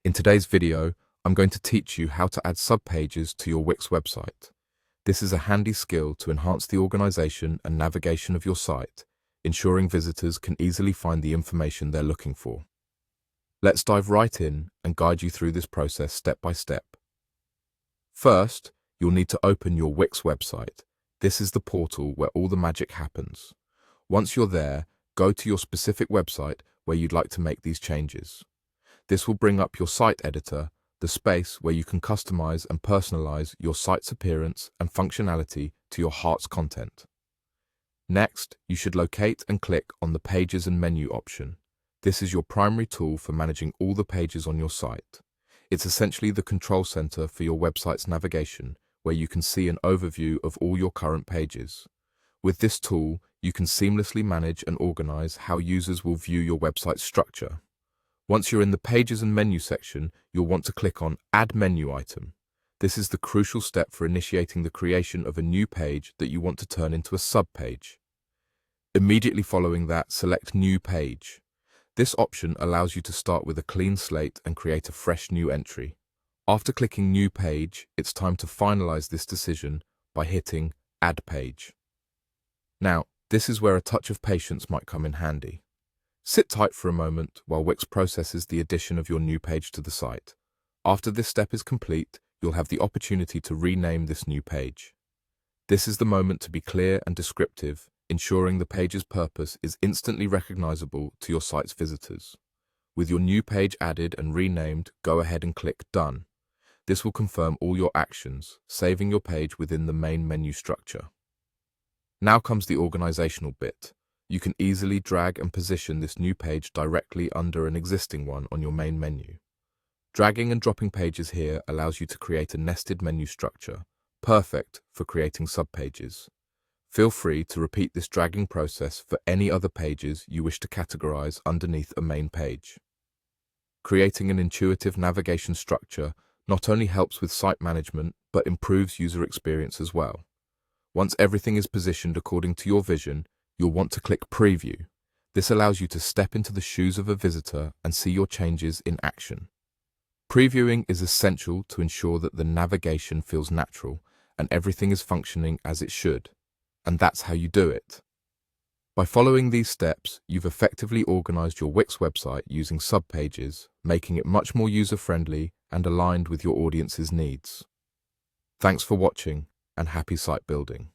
In today's video, I'm going to teach you how to add subpages to your Wix website. This is a handy skill to enhance the organization and navigation of your site, ensuring visitors can easily find the information they're looking for. Let's dive right in and guide you through this process step by step. First, you'll need to open your Wix website. This is the portal where all the magic happens. Once you're there, go to your specific website where you'd like to make these changes. This will bring up your site editor, the space where you can customize and personalize your site's appearance and functionality to your heart's content. Next, you should locate and click on the Pages and Menu option. This is your primary tool for managing all the pages on your site. It's essentially the control center for your website's navigation, where you can see an overview of all your current pages. With this tool, you can seamlessly manage and organize how users will view your website's structure. Once you're in the Pages and Menu section, you'll want to click on Add Menu Item. This is the crucial step for initiating the creation of a new page that you want to turn into a subpage. Immediately following that, select New Page. This option allows you to start with a clean slate and create a fresh new entry. After clicking New Page, it's time to finalize this decision by hitting Add Page. Now, this is where a touch of patience might come in handy. Sit tight for a moment while Wix processes the addition of your new page to the site. After this step is complete, you'll have the opportunity to rename this new page. This is the moment to be clear and descriptive, ensuring the page's purpose is instantly recognizable to your site's visitors. With your new page added and renamed, go ahead and click Done. This will confirm all your actions, saving your page within the main menu structure. Now comes the organizational bit. You can easily drag and position this new page directly under an existing one on your main menu. Dragging and dropping pages here allows you to create a nested menu structure, perfect for creating subpages. Feel free to repeat this dragging process for any other pages you wish to categorize underneath a main page. Creating an intuitive navigation structure not only helps with site management, but improves user experience as well. Once everything is positioned according to your vision, you'll want to click Preview. This allows you to step into the shoes of a visitor and see your changes in action. Previewing is essential to ensure that the navigation feels natural and everything is functioning as it should. And that's how you do it. By following these steps, you've effectively organized your Wix website using subpages, making it much more user-friendly and aligned with your audience's needs. Thanks for watching, and happy site building.